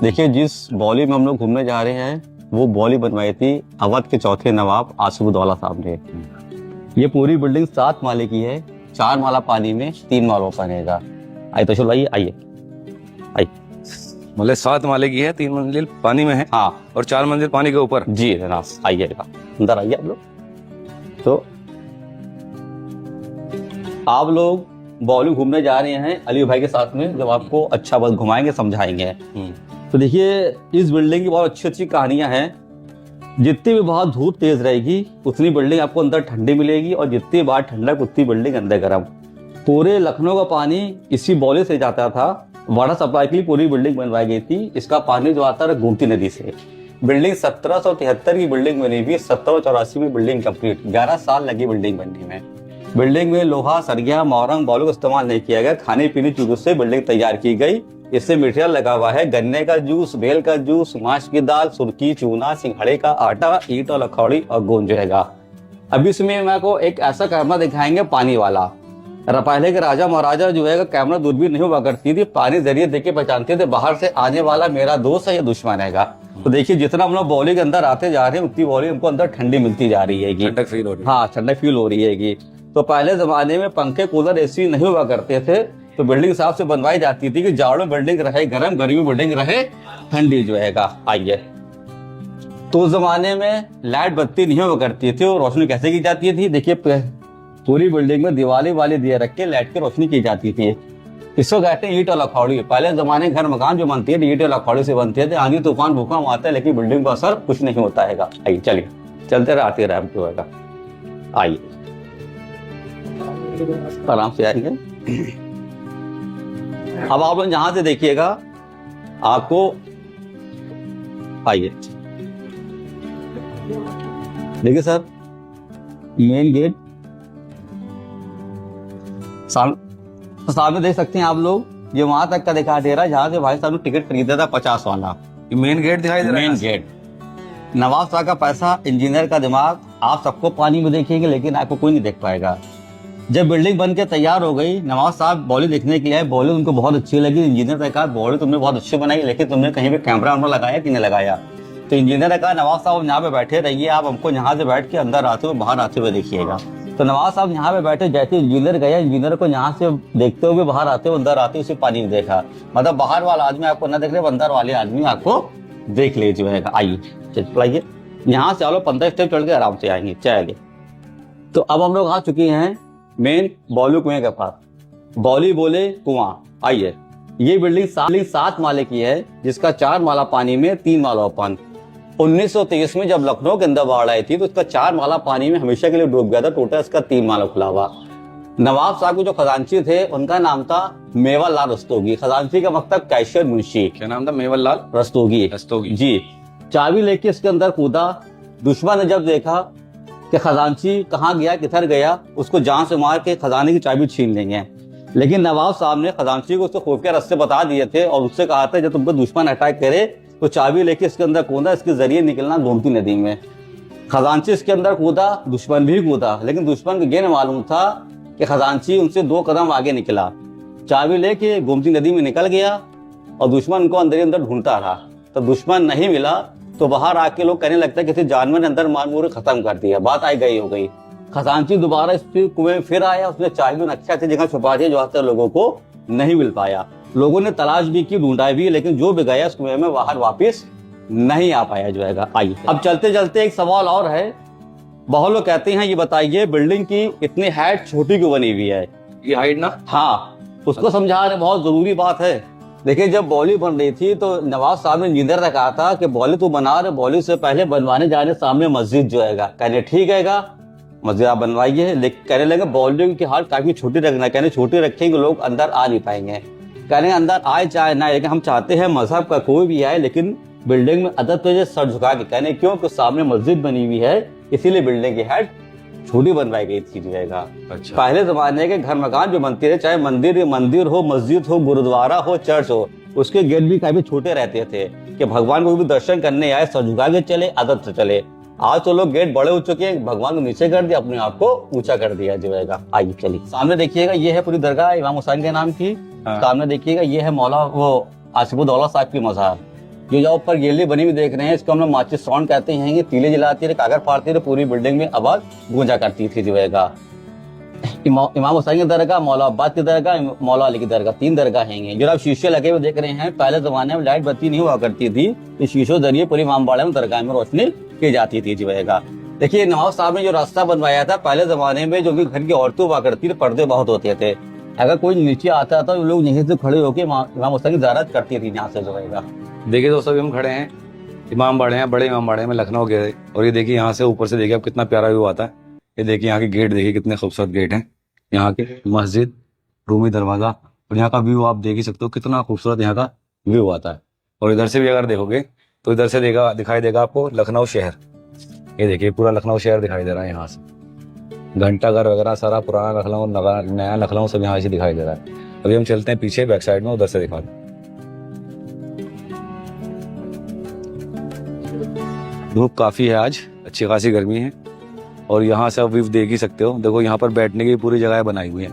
देखिए, जिस बॉली में हम लोग घूमने जा रहे हैं वो बॉली बनवाई थी अवध के चौथे नवाब आसिफउद्दौला साहब ने। ये पूरी बिल्डिंग 7 माले की है, 4 माला पानी में, 3 माला बनेगा। आइए तो चलो, आइए। मतलब 7 माले की है, 3 मंजिल पानी में है, हाँ, और 4 मंजिल पानी के ऊपर। जी जनाब, आइएगा, अंदर आइए आप लोग। तो आप लोग बॉली घूमने जा रहे हैं अली भाई के साथ में, जब आपको अच्छा बस घुमाएंगे, समझाएंगे। तो देखिए, इस बिल्डिंग की बहुत अच्छी अच्छी कहानियां हैं। जितनी भी बाहर धूप तेज रहेगी उतनी बिल्डिंग आपको अंदर ठंडी मिलेगी, और जितनी बाहर ठंडक उतनी बिल्डिंग अंदर गर्म। पूरे लखनऊ का पानी इसी बॉली से जाता था। वाटर सप्लाई के लिए पूरी बिल्डिंग बनवाई गई थी। इसका पानी जो आता है गोमती नदी से। बिल्डिंग 1773 की बिल्डिंग बनी हुई, 1784 में बिल्डिंग कंप्लीट। 11 साल लगी बिल्डिंग बनने में। बिल्डिंग में लोहा, सरिया, मोरंग, बालू का इस्तेमाल नहीं किया गया। खाने पीने चीजों से बिल्डिंग तैयार की गई। इससे मटेरियल लगा हुआ है गन्ने का जूस, बेल का जूस, माश की दाल, सुरकी, चूना, सिंघाड़े का आटा, ईंट और लकड़ी और गोंद रहेगा। अभी इसमें मैं को एक ऐसा कैमरा दिखाएंगे पानी वाला। पहले के राजा महाराजा जो है कैमरा दूरबीन नहीं हुआ करती थी, पानी जरिए देख के पहचानते थे बाहर से आने वाला मेरा दोस्त है या दुश्मन है। तो देखिए, जितना हम लोग बॉली के अंदर आते जा रहे हैं उतनी बॉली हमको अंदर ठंडी मिलती जा रही है, ठंडक फील हो रही है। हाँ, ठंडक फील हो रही है। तो पहले जमाने में पंखे, कूलर, एसी नहीं हुआ करते थे, तो बिल्डिंग हिसाब से बनवाई जाती थी कि जाड़ों में बिल्डिंग रहे गर्म, गर्मी में बिल्डिंग रहे ठंडी जो है। आइए, तो उस जमाने में लाइट बत्ती नहीं हुआ करती थी, और रोशनी कैसे की जाती थी? देखिए, पूरी बिल्डिंग में दिवाली वाले दिए रख के लाइट की रोशनी की जाती थी। इसको कहते हैं ईंट और लकड़ी। पहले जमाने घर मकान जो बनते थे ईंट और लकड़ी से बनते थे। आंधी तूफान भूकंप आता है लेकिन बिल्डिंग पर असर कुछ नहीं होता है। आइए, चलिए, चलते रहे, आते रहे जो है। आइए, आराम से आएंगे। अब आप लोग जहां से देखिएगा आपको, आइए देखिए सर, मेन गेट सामने देख सकते हैं आप लोग। ये वहां तक का दिखाई दे रहा है जहां से भाई साहब ने टिकट खरीदा था 50 वाला। ये मेन गेट दिखाई दे रहा है। Main gate. नवाब साहब का पैसा, इंजीनियर का दिमाग। आप सबको पानी में देखेंगे लेकिन आपको कोई नहीं देख पाएगा। जब बिल्डिंग बन के तैयार हो गई, नवाब साहब बॉली देखने के लिए आए। बॉली उनको बहुत अच्छी लगी। इंजीनियर ने कहा, बॉली तुमने बहुत अच्छी बनाई, लेकिन तुमने कहीं पे कैमरा लगाया कि नहीं लगाया? तो इंजीनियर ने कहा, नवाब साहब यहाँ पे बैठे रहिए, आप हमको यहाँ से बैठ के अंदर आते हुए बाहर आते हुए देखिएगा। तो नवाब साहब यहाँ पे बैठे, जैसे इंजीनियर गया, इंजीनियर को यहाँ से देखते हुए बाहर आते हुए अंदर आते हुए पानी में देखा। मतलब बाहर वाला आदमी आपको न देख रहे, अंदर वाले आदमी आपको देख लीजिए। आइए, चलिए, यहाँ से चलो 15 स्टेप चढ़ के आराम से आएंगे। चलिए, तो अब हम लोग आ चुके हैं मेन बॉली कुएं के पास। बॉली बोले कुआं। आइए, ये बिल्डिंग 7 माले की है, जिसका 4 माला पानी में, 3 माला ओपन। 1923 में जब लखनऊ के अंदर बाढ़ आई थी तो इसका 4 माला पानी में हमेशा के लिए डूब गया था। टोटल इसका 3 माला खुला हुआ। नवाब साहब के जो खजांची थे उनका नाम था मेवालाल रस्तोगी। खजांची का मतलब कैशियर मुंशी। क्या नाम था? मेवालाल रस्तोगी। जी। चाबी लेके इसके अंदर कूदा। दुश्मन ने जब देखा कि खजांची कहाँ गया, किधर गया, उसको जान से मार के खजाने की चाबी छीन लेंगे। लेकिन नवाब साहब ने खजांची को उसके खुफिया रास्ते बता दिए थे, और उससे कहा था जब तुमको दुश्मन अटैक करे तो चाबी लेके इसके अंदर कूदा, इसके जरिए निकलना गोमती नदी में। खजांची इसके अंदर कूदा, दुश्मन भी कूदा, लेकिन दुश्मन को ये न मालूम था कि खजांची उनसे 2 कदम आगे निकला। चाबी लेके गोमती नदी में निकल गया, और दुश्मन को अंदर ही अंदर ढूंढता रहा। तो दुश्मन नहीं मिला तो बाहर आके लोग कहने लगता है किसी जानवर ने अंदर मार मुर खत्म कर दिया। बात आई गई हो गई। खजांची दोबारा इस कुएं में फिर आया। उसने चाबी नक्शा अच्छी जगह छुपा दिया जो आज तक लोगों को नहीं मिल पाया। लोगों ने तलाश भी की, ढूंढा भी, लेकिन जो भी गया इस कुएं में बाहर वापिस नहीं आ पाया जो है। आइए, अब चलते चलते एक सवाल और है। बहुत लोग कहते हैं, ये बताइए बिल्डिंग की इतनी हाइट छोटी क्यों बनी हुई है? ये हाइट ना, हाँ, उसको समझा रहे, बहुत जरूरी बात है। देखिए, जब बॉली बन रही थी तो नवाब साहब ने इंजीनियर ने कहा था कि बॉली तो बना रहे, बॉली से पहले बनवाने जाने सामने मस्जिद जो है। कहने ठीक है, मस्जिद आप बनवाइए, लेकिन कहने लगे बॉली की हालत काफी छोटी रखना। कहने छोटी रखेंगे लोग अंदर आ नहीं पाएंगे। कहने अंदर आए चाहे ना, लेकिन हम चाहते हैं मजहब का कोई भी आए, लेकिन बिल्डिंग में अदब तो सर झुका के। कहने क्यों? कि सामने मस्जिद बनी हुई है, इसीलिए बिल्डिंग की हाइट छोटी बनवाई गई थी जो है। अच्छा। पहले जमाने के घर मकान जो बनते थे, चाहे मंदिर हो, मस्जिद हो, गुरुद्वारा हो, चर्च हो, उसके गेट भी काफी छोटे रहते थे कि भगवान को भी दर्शन करने आए, सर झुका के चले, अदब से चले। आज तो लोग गेट बड़े हो चुके हैं, भगवान को नीचे कर दिया, अपने आप को ऊंचा कर दिया जो है। आइए, चलिए, सामने देखिएगा, ये है पूरी दरगाह इमाम हुसैन के नाम की। सामने देखिएगा, ये है मौला वो आसिफउद्दौला साहब की मज़ार। जो जो ऊपर गैलरी बनी हुई देख रहे हैं, इसको हम लोग माचिस साउंड कहते हैं। ये तीले जलाती रहे, कागर फाड़ती रहे, पूरी बिल्डिंग में आवाज गूंजा करती थी जो है। इमाम हुसैन की दरगाह, मौला अब्बास की दरगाह, मौला अली की दरगाह, 3 दरगाह हैं। जो आप शीशे लगे हुए देख रहे हैं, पहले जमाने में लाइट बत्ती नहीं हुआ करती थी, इस शीशों जरिए पूरी इमामबाड़ा में दरगाह में रोशनी की जाती थी जो है। देखिए नवाब साहब ने जो रास्ता बनवाया था, पहले जमाने में जो कि घर की औरतें हुआ करती थी, पर्दे बहुत होते थे। अगर कोई नीचे आता था, लोग यहीं से खड़े होकर इमाम हुसैन की ज़ियारत करती थी यहाँ से जो है। देखिए दोस्तों, अभी हम खड़े हैं इमामबाड़े हैं, बड़े इमामबाड़े में, लखनऊ गए। और ये देखिए यहाँ से ऊपर से देखिए अब कितना प्यारा व्यू आता है। ये देखिए यहाँ के गेट, देखिए कितने खूबसूरत गेट हैं। यहाँ के मस्जिद, रूमी दरवाजा, और यहाँ का व्यू आप देख ही सकते हो, कितना खूबसूरत यहाँ का व्यू आता है। और इधर से भी अगर देखोगे तो इधर से दिखाई देगा आपको लखनऊ शहर। ये देखिए पूरा लखनऊ शहर दिखाई दे रहा है यहाँ से, घंटाघर वगैरह सारा पुराना लखनऊ, नया लखनऊ सब यहाँ से दिखाई दे रहा है। अभी हम चलते हैं पीछे बैक साइड में, उधर से दिखा। धूप काफी है आज, अच्छी खासी गर्मी है। और यहाँ से आप व्यू देख ही सकते हो। देखो यहाँ पर बैठने की पूरी जगह बनाई हुई है।